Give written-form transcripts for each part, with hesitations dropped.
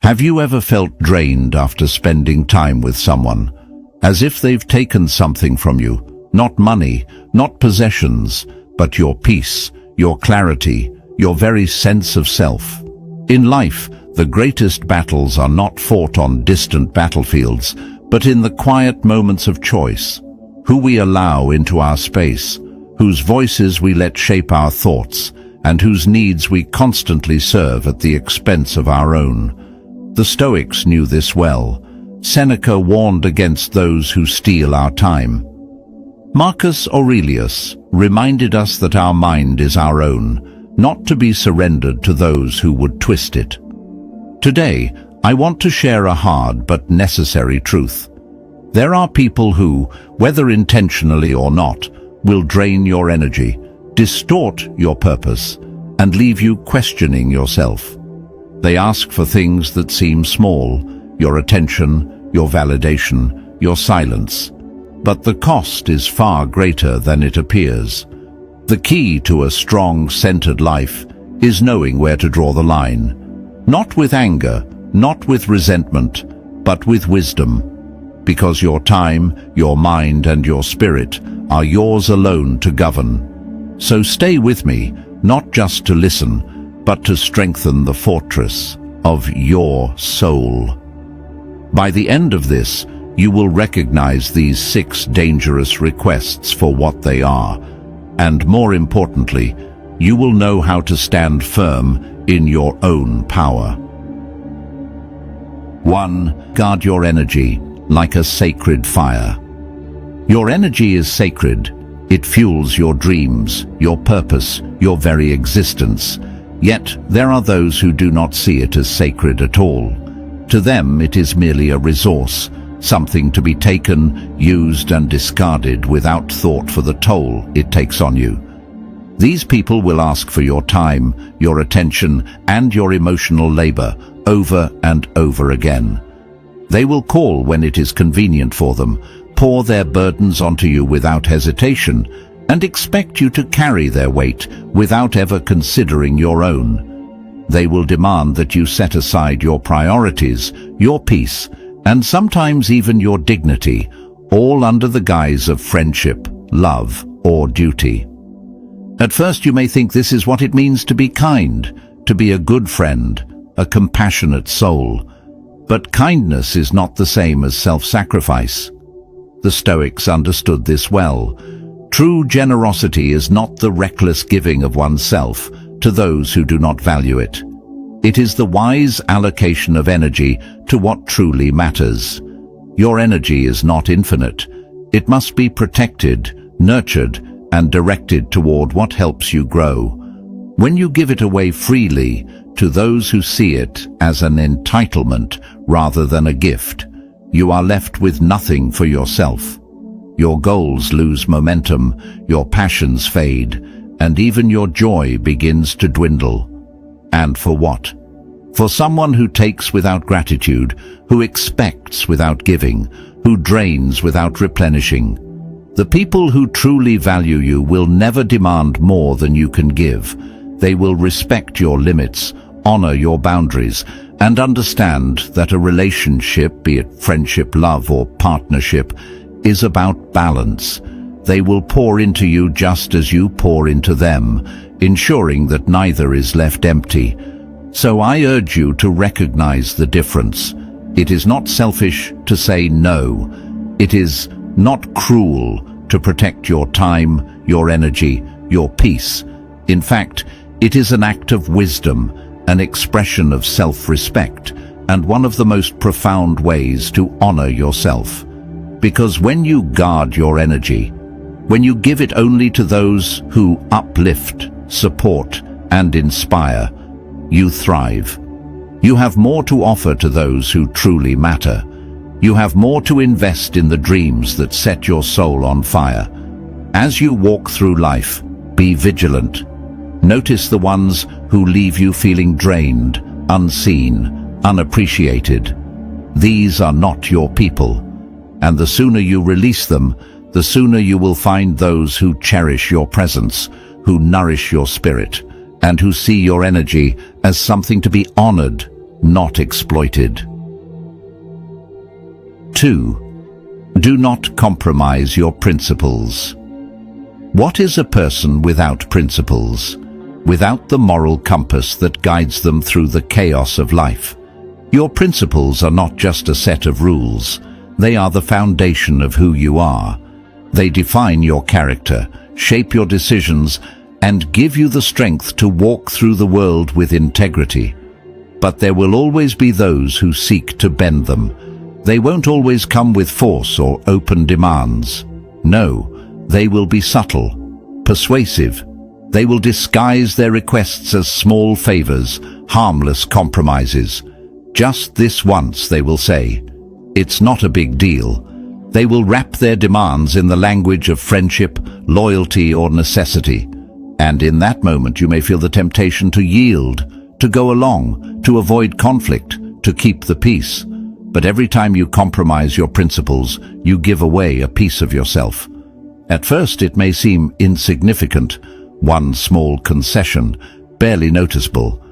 Have you ever felt drained after spending time with someone, as if they've taken something from you? Not money, not possessions, but your peace, your clarity, your very sense of self. In life, the greatest battles are not fought on distant battlefields, but in the quiet moments of choice. Who we allow into our space, whose voices we let shape our thoughts, and whose needs we constantly serve at the expense of our own. The Stoics knew this well. Seneca warned against those who steal our time. Marcus Aurelius reminded us that our mind is our own, not to be surrendered to those who would twist it. Today, I want to share a hard but necessary truth. There are people who, whether intentionally or not, will drain your energy, distort your purpose, and leave you questioning yourself. They ask for things that seem small, your attention, your validation, your silence. But the cost is far greater than it appears. The key to a strong, centered life is knowing where to draw the line. Not with anger, not with resentment, but with wisdom. Because your time, your mind, and your spirit are yours alone to govern. So stay with me, not just to listen, but to strengthen the fortress of your soul. By the end of this, you will recognize these 6 dangerous requests for what they are, and more importantly, you will know how to stand firm in your own power. 1. Guard your energy like a sacred fire. Your energy is sacred. It fuels your dreams, your purpose, your very existence. Yet there are those who do not see it as sacred at all. To them it is merely a resource, something to be taken, used and discarded without thought for the toll it takes on you. These people will ask for your time, your attention and your emotional labor over and over again. They will call when it is convenient for them, pour their burdens onto you without hesitation, and expect you to carry their weight without ever considering your own. They will demand that you set aside your priorities, your peace, and sometimes even your dignity, all under the guise of friendship, love, or duty. At first you may think this is what it means to be kind, to be a good friend, a compassionate soul. But kindness is not the same as self-sacrifice. The Stoics understood this well. True generosity is not the reckless giving of oneself to those who do not value it. It is the wise allocation of energy to what truly matters. Your energy is not infinite. It must be protected, nurtured, and directed toward what helps you grow. When you give it away freely to those who see it as an entitlement rather than a gift, you are left with nothing for yourself. Your goals lose momentum, your passions fade, and even your joy begins to dwindle. And for what? For someone who takes without gratitude, who expects without giving, who drains without replenishing. The people who truly value you will never demand more than you can give. They will respect your limits, honor your boundaries, and understand that a relationship, be it friendship, love, or partnership, is about balance. They will pour into you just as you pour into them, ensuring that neither is left empty. So I urge you to recognize the difference. It is not selfish to say no. It is not cruel to protect your time, your energy, your peace. In fact, it is an act of wisdom, an expression of self-respect, and one of the most profound ways to honor yourself. Because when you guard your energy, when you give it only to those who uplift, support, and inspire, you thrive. You have more to offer to those who truly matter. You have more to invest in the dreams that set your soul on fire. As you walk through life, be vigilant. Notice the ones who leave you feeling drained, unseen, unappreciated. These are not your people. And the sooner you release them, the sooner you will find those who cherish your presence, who nourish your spirit, and who see your energy as something to be honored, not exploited. 2. Do not compromise your principles. What is a person without principles? Without the moral compass that guides them through the chaos of life? Your principles are not just a set of rules. They are the foundation of who you are. They define your character, shape your decisions, and give you the strength to walk through the world with integrity. But there will always be those who seek to bend them. They won't always come with force or open demands. No, they will be subtle, persuasive. They will disguise their requests as small favors, harmless compromises. Just this once, they will say. It's not a big deal. They will wrap their demands in the language of friendship, loyalty, or necessity. And in that moment you may feel the temptation to yield, to go along, to avoid conflict, to keep the peace. But every time you compromise your principles, you give away a piece of yourself. At first it may seem insignificant, one small concession, barely noticeable.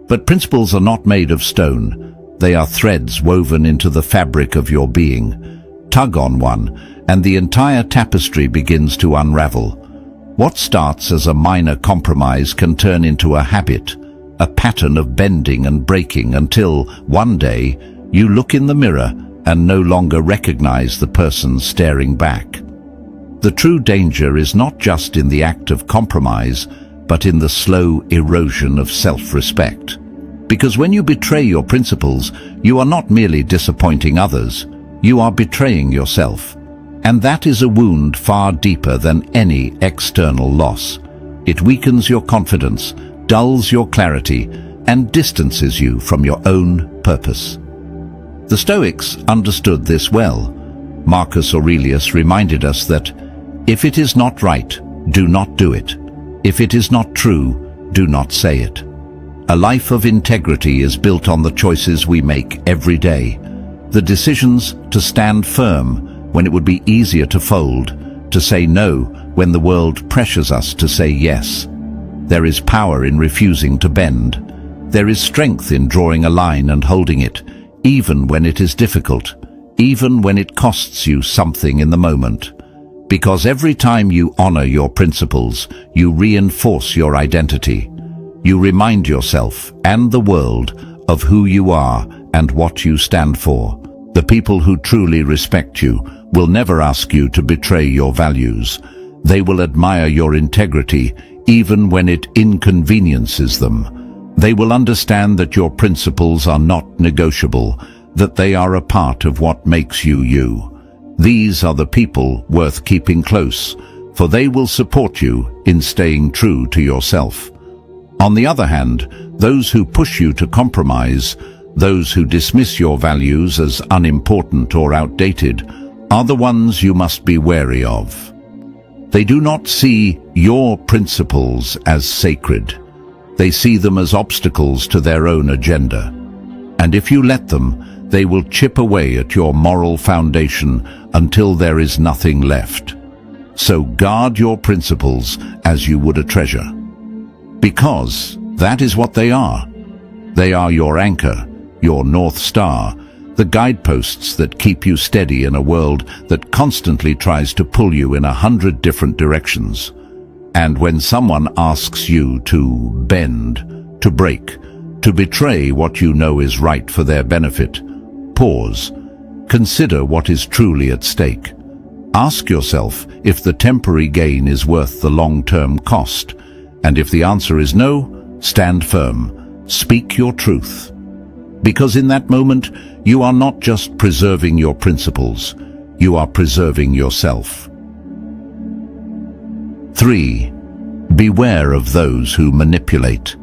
But principles are not made of stone. They are threads woven into the fabric of your being. Tug on one, and the entire tapestry begins to unravel. What starts as a minor compromise can turn into a habit, a pattern of bending and breaking until, one day, you look in the mirror and no longer recognize the person staring back. The true danger is not just in the act of compromise, but in the slow erosion of self-respect. Because when you betray your principles, you are not merely disappointing others, you are betraying yourself. And that is a wound far deeper than any external loss. It weakens your confidence, dulls your clarity, and distances you from your own purpose. The Stoics understood this well. Marcus Aurelius reminded us that, if it is not right, do not do it. If it is not true, do not say it. A life of integrity is built on the choices we make every day. The decisions to stand firm when it would be easier to fold, to say no when the world pressures us to say yes. There is power in refusing to bend. There is strength in drawing a line and holding it, even when it is difficult, even when it costs you something in the moment. Because every time you honor your principles, you reinforce your identity. You remind yourself and the world of who you are and what you stand for. The people who truly respect you will never ask you to betray your values. They will admire your integrity even when it inconveniences them. They will understand that your principles are not negotiable, that they are a part of what makes you you. These are the people worth keeping close, for they will support you in staying true to yourself. On the other hand, those who push you to compromise, those who dismiss your values as unimportant or outdated, are the ones you must be wary of. They do not see your principles as sacred. They see them as obstacles to their own agenda. And if you let them, they will chip away at your moral foundation until there is nothing left. So guard your principles as you would a treasure. Because that is what they are. They are your anchor, your North Star, the guideposts that keep you steady in a world that constantly tries to pull you in 100 different directions. And when someone asks you to bend, to break, to betray what you know is right for their benefit, pause. Consider what is truly at stake. Ask yourself if the temporary gain is worth the long-term cost. And if the answer is no, stand firm. Speak your truth. Because in that moment, you are not just preserving your principles, you are preserving yourself. 3. Beware of those who manipulate.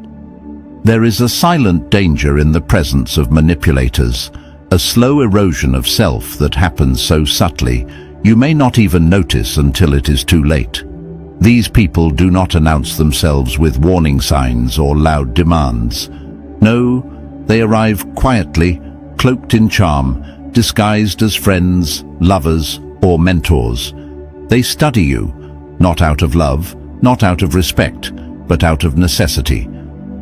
There is a silent danger in the presence of manipulators, a slow erosion of self that happens so subtly, you may not even notice until it is too late. These people do not announce themselves with warning signs or loud demands. No, they arrive quietly, cloaked in charm, disguised as friends, lovers, or mentors. They study you, not out of love, not out of respect, but out of necessity.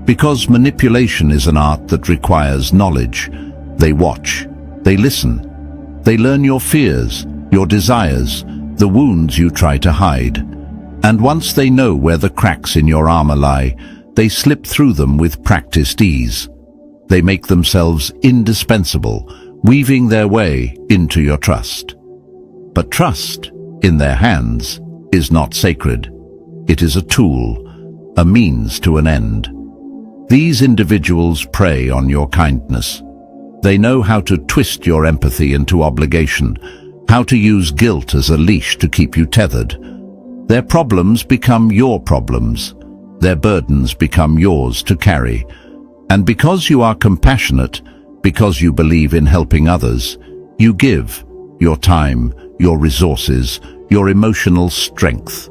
Because manipulation is an art that requires knowledge. They watch, they listen, they learn your fears, your desires, the wounds you try to hide. And once they know where the cracks in your armor lie, they slip through them with practiced ease. They make themselves indispensable, weaving their way into your trust. But trust, in their hands, is not sacred. It is a tool, a means to an end. These individuals prey on your kindness. They know how to twist your empathy into obligation, how to use guilt as a leash to keep you tethered. Their problems become your problems. Their burdens become yours to carry. And because you are compassionate, because you believe in helping others, you give your time, your resources, your emotional strength.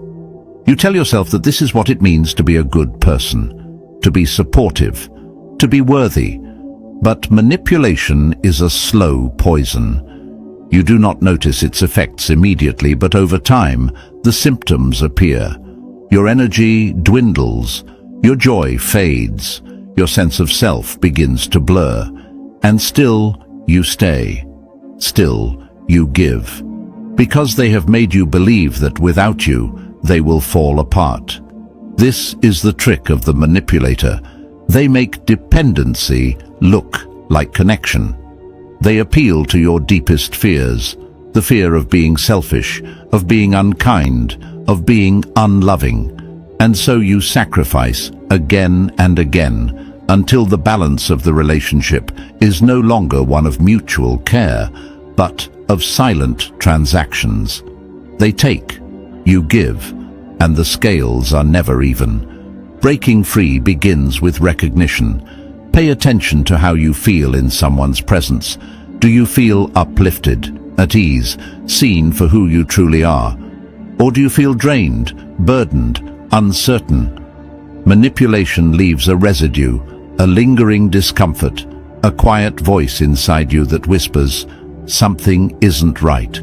You tell yourself that this is what it means to be a good person, to be supportive, to be worthy. But manipulation is a slow poison. You do not notice its effects immediately, but over time, the symptoms appear. Your energy dwindles, your joy fades, your sense of self begins to blur, and still you stay. Still you give. Because they have made you believe that without you, they will fall apart. This is the trick of the manipulator. They make dependency look like connection. They appeal to your deepest fears, the fear of being selfish, of being unkind, of being unloving. And so you sacrifice again and again until the balance of the relationship is no longer one of mutual care, but of silent transactions. They take, you give, and the scales are never even. Breaking free begins with recognition. Pay attention to how you feel in someone's presence. Do you feel uplifted, at ease, seen for who you truly are? Or do you feel drained, burdened, uncertain? Manipulation leaves a residue, a lingering discomfort, a quiet voice inside you that whispers, "Something isn't right."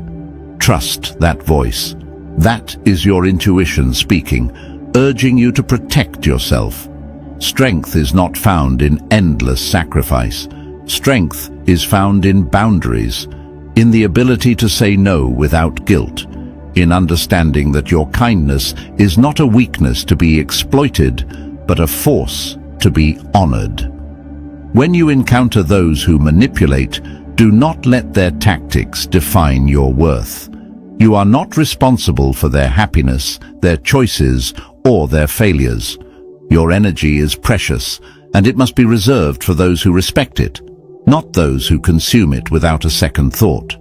Trust that voice. That is your intuition speaking, urging you to protect yourself. Strength is not found in endless sacrifice. Strength is found in boundaries, in the ability to say no without guilt, in understanding that your kindness is not a weakness to be exploited, but a force to be honored. When you encounter those who manipulate, do not let their tactics define your worth. You are not responsible for their happiness, their choices, or their failures. Your energy is precious, and it must be reserved for those who respect it, not those who consume it without a second thought.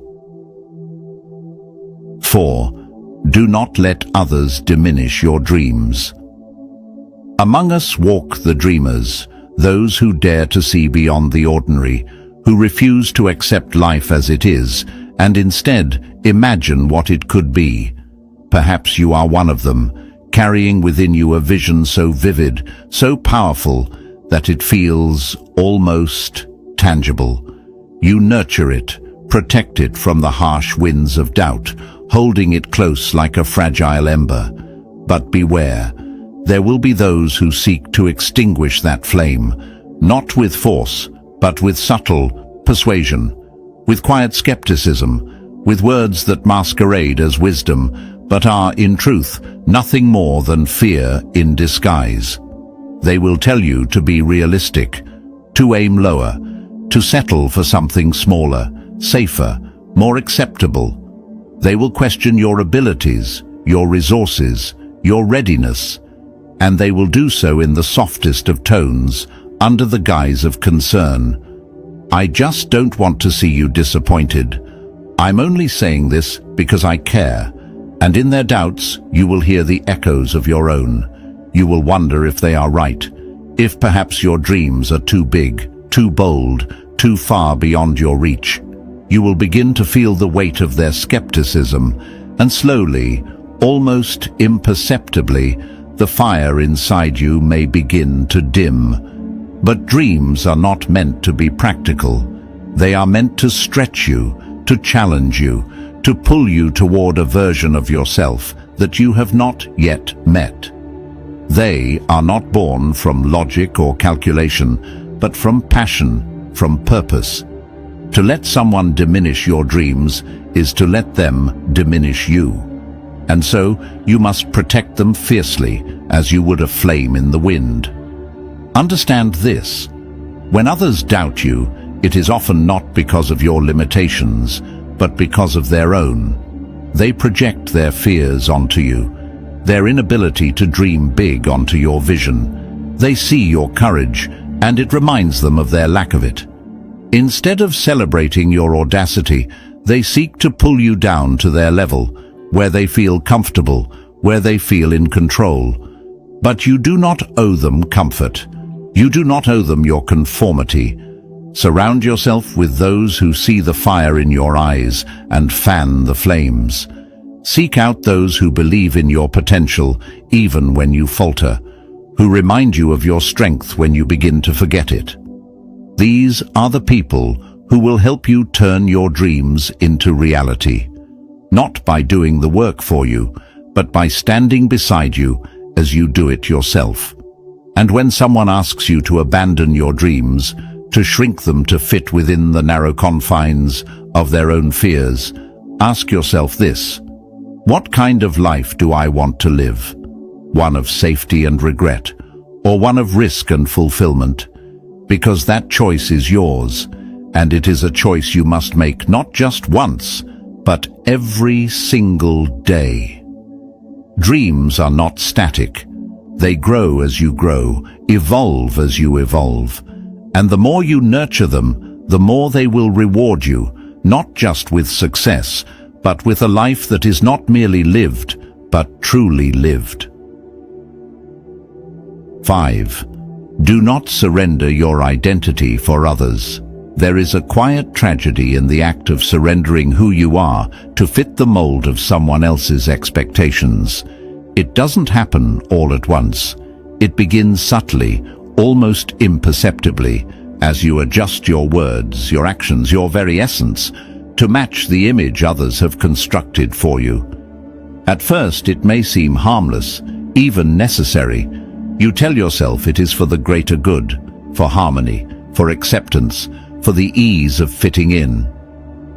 4. Do not let others diminish your dreams. Among us walk the dreamers, those who dare to see beyond the ordinary, who refuse to accept life as it is, and instead imagine what it could be. Perhaps you are one of them, carrying within you a vision so vivid, so powerful, that it feels almost tangible. You nurture it, protect it from the harsh winds of doubt, holding it close like a fragile ember. But beware, there will be those who seek to extinguish that flame, not with force, but with subtle persuasion, with quiet skepticism, with words that masquerade as wisdom, but are, in truth, nothing more than fear in disguise. They will tell you to be realistic, to aim lower, to settle for something smaller, safer, more acceptable. They will question your abilities, your resources, your readiness, and they will do so in the softest of tones, under the guise of concern. I just don't want to see you disappointed. I'm only saying this because I care, and in their doubts you will hear the echoes of your own. You will wonder if they are right, if perhaps your dreams are too big, too bold, too far beyond your reach. You will begin to feel the weight of their skepticism, and slowly, almost imperceptibly, the fire inside you may begin to dim. But dreams are not meant to be practical. They are meant to stretch you, to challenge you, to pull you toward a version of yourself that you have not yet met. They are not born from logic or calculation, but from passion, from purpose. To let someone diminish your dreams is to let them diminish you. And so you must protect them fiercely as you would a flame in the wind. Understand this. When others doubt you, it is often not because of your limitations, but because of their own. They project their fears onto you, their inability to dream big onto your vision. They see your courage, and it reminds them of their lack of it. Instead of celebrating your audacity, they seek to pull you down to their level, where they feel comfortable, where they feel in control. But you do not owe them comfort. You do not owe them your conformity. Surround yourself with those who see the fire in your eyes and fan the flames. Seek out those who believe in your potential even when you falter, who remind you of your strength when you begin to forget it. These are the people who will help you turn your dreams into reality, not by doing the work for you, but by standing beside you as you do it yourself. And when someone asks you to abandon your dreams, to shrink them to fit within the narrow confines of their own fears, ask yourself this: what kind of life do I want to live? One of safety and regret, or one of risk and fulfillment? Because that choice is yours, and it is a choice you must make not just once, but every single day. Dreams are not static. They grow as you grow, evolve as you evolve. And the more you nurture them, the more they will reward you, not just with success, but with a life that is not merely lived, but truly lived. 5. Do not surrender your identity for others. There is a quiet tragedy in the act of surrendering who you are to fit the mold of someone else's expectations. It doesn't happen all at once. It begins subtly, almost imperceptibly, as you adjust your words, your actions, your very essence, to match the image others have constructed for you. At first, it may seem harmless, even necessary. You tell yourself it is for the greater good, for harmony, for acceptance, for the ease of fitting in.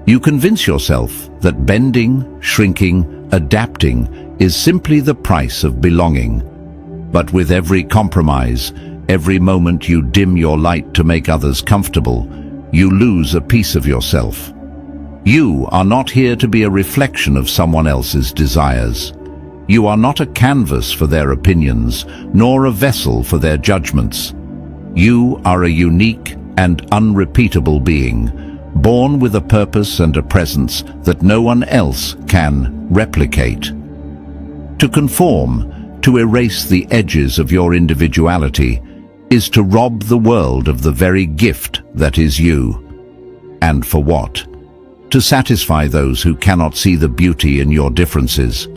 You convince yourself that bending, shrinking, adapting is simply the price of belonging. But with every compromise, every moment you dim your light to make others comfortable, you lose a piece of yourself. You are not here to be a reflection of someone else's desires. You are not a canvas for their opinions, nor a vessel for their judgments. You are a unique and unrepeatable being, born with a purpose and a presence that no one else can replicate. To conform, to erase the edges of your individuality, is to rob the world of the very gift that is you. And for what? To satisfy those who cannot see the beauty in your differences.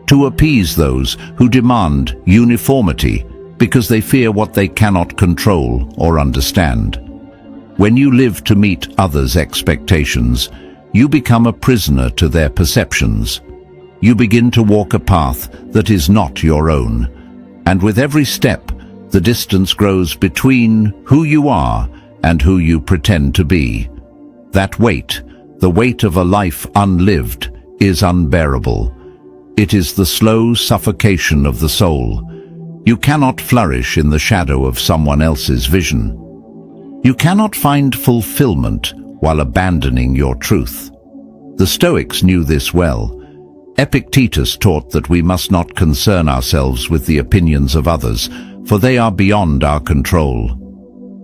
To appease those who demand uniformity because they fear what they cannot control or understand. When you live to meet others' expectations, you become a prisoner to their perceptions. You begin to walk a path that is not your own, and with every step, the distance grows between who you are and who you pretend to be. That weight, the weight of a life unlived, is unbearable. It is the slow suffocation of the soul. You cannot flourish in the shadow of someone else's vision. You cannot find fulfillment while abandoning your truth. The Stoics knew this well. Epictetus taught that we must not concern ourselves with the opinions of others, for they are beyond our control.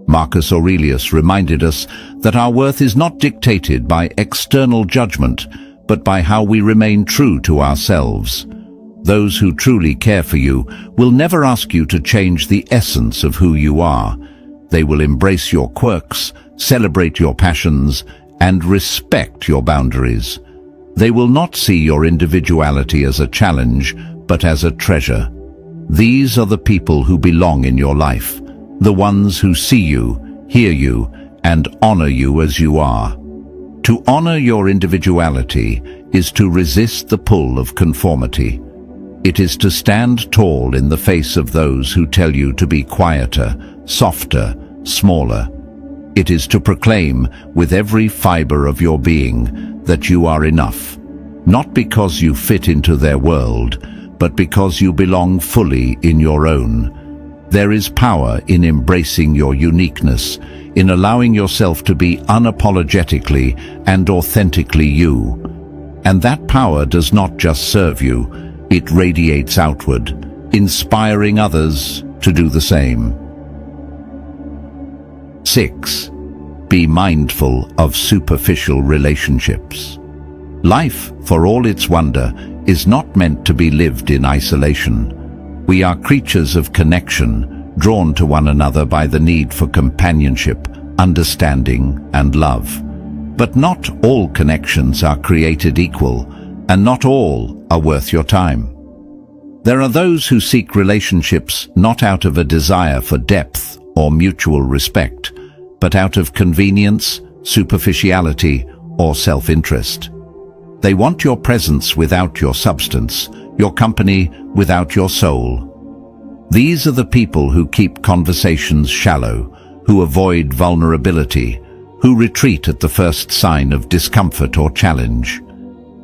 Marcus Aurelius reminded us that our worth is not dictated by external judgment, but by how we remain true to ourselves. Those who truly care for you will never ask you to change the essence of who you are. They will embrace your quirks, celebrate your passions, and respect your boundaries. They will not see your individuality as a challenge, but as a treasure. These are the people who belong in your life, the ones who see you, hear you, and honor you as you are. To honor your individuality is to resist the pull of conformity. It is to stand tall in the face of those who tell you to be quieter, softer, smaller. It is to proclaim with every fiber of your being that you are enough, not because you fit into their world, but because you belong fully in your own. There is power in embracing your uniqueness, in allowing yourself to be unapologetically and authentically you. And that power does not just serve you, it radiates outward, inspiring others to do the same. 6. Be mindful of superficial relationships. Life, for all its wonder, is not meant to be lived in isolation. We are creatures of connection, drawn to one another by the need for companionship, understanding, and love. But not all connections are created equal, and not all are worth your time. There are those who seek relationships not out of a desire for depth or mutual respect, but out of convenience, superficiality, or self-interest. They want your presence without your substance, your company without your soul. These are the people who keep conversations shallow, who avoid vulnerability, who retreat at the first sign of discomfort or challenge.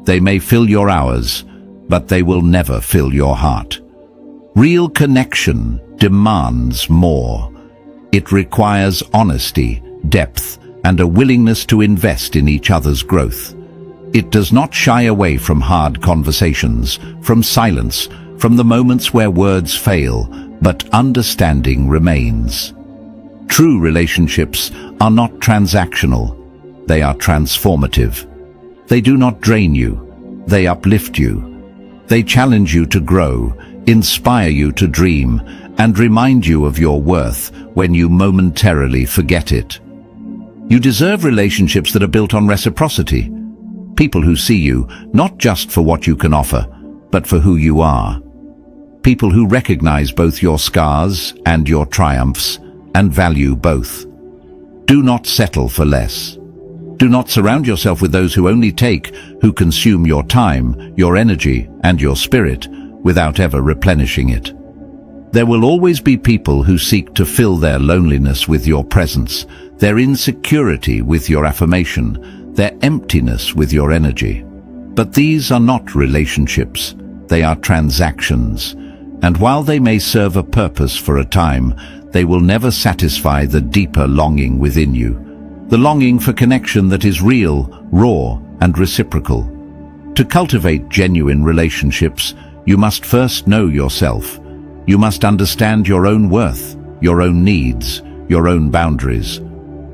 They may fill your hours, but they will never fill your heart. Real connection demands more. It requires honesty, depth, and a willingness to invest in each other's growth. It does not shy away from hard conversations, from silence, from the moments where words fail, but understanding remains. True relationships are not transactional. They are transformative. They do not drain you. They uplift you. They challenge you to grow, inspire you to dream, and remind you of your worth when you momentarily forget it. You deserve relationships that are built on reciprocity. People who see you not just for what you can offer, but for who you are. People who recognize both your scars and your triumphs and value both. Do not settle for less. Do not surround yourself with those who only take, who consume your time, your energy, and your spirit without ever replenishing it. There will always be people who seek to fill their loneliness with your presence, their insecurity with your affirmation, their emptiness with your energy. But these are not relationships, they are transactions. And while they may serve a purpose for a time, they will never satisfy the deeper longing within you. The longing for connection that is real, raw, and reciprocal. To cultivate genuine relationships, you must first know yourself. You must understand your own worth, your own needs, your own boundaries.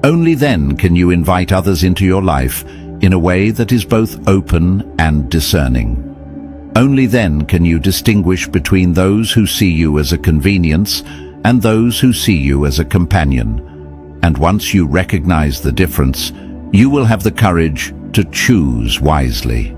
Only then can you invite others into your life in a way that is both open and discerning. Only then can you distinguish between those who see you as a convenience and those who see you as a companion. And once you recognize the difference, you will have the courage to choose wisely.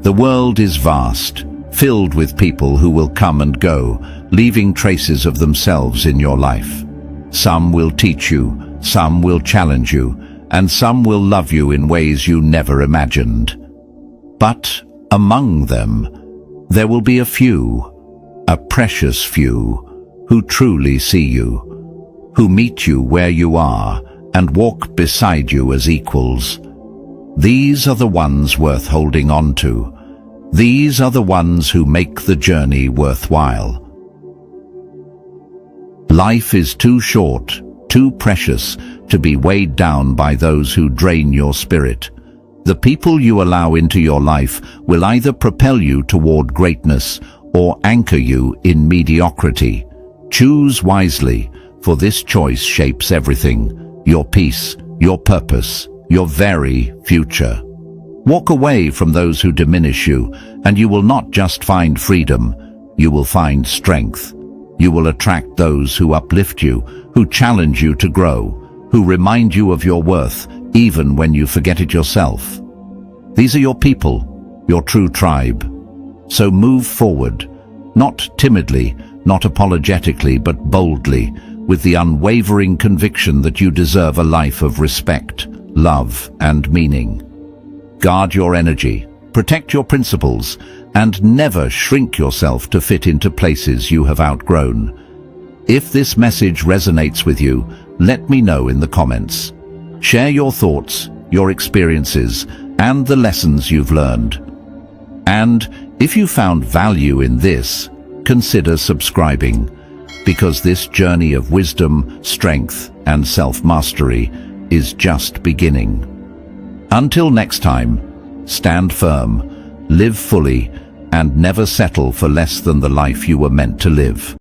The world is vast, filled with people who will come and go, leaving traces of themselves in your life. Some will teach you, some will challenge you, and some will love you in ways you never imagined. But among them, there will be a few, a precious few, who truly see you, who meet you where you are and walk beside you as equals. These are the ones worth holding on to. These are the ones who make the journey worthwhile. Life is too short, too precious to be weighed down by those who drain your spirit. The people you allow into your life will either propel you toward greatness or anchor you in mediocrity. Choose wisely, for this choice shapes everything: your peace, your purpose, your very future. Walk away from those who diminish you, and you will not just find freedom, you will find strength. You will attract those who uplift you, who challenge you to grow, who remind you of your worth, even when you forget it yourself. These are your people, your true tribe. So move forward, not timidly, not apologetically, but boldly, with the unwavering conviction that you deserve a life of respect, love, and meaning. Guard your energy, protect your principles, and never shrink yourself to fit into places you have outgrown. If this message resonates with you, let me know in the comments. Share your thoughts, your experiences, and the lessons you've learned. And if you found value in this, consider subscribing, because this journey of wisdom, strength, and self-mastery is just beginning. Until next time, stand firm, live fully, and never settle for less than the life you were meant to live.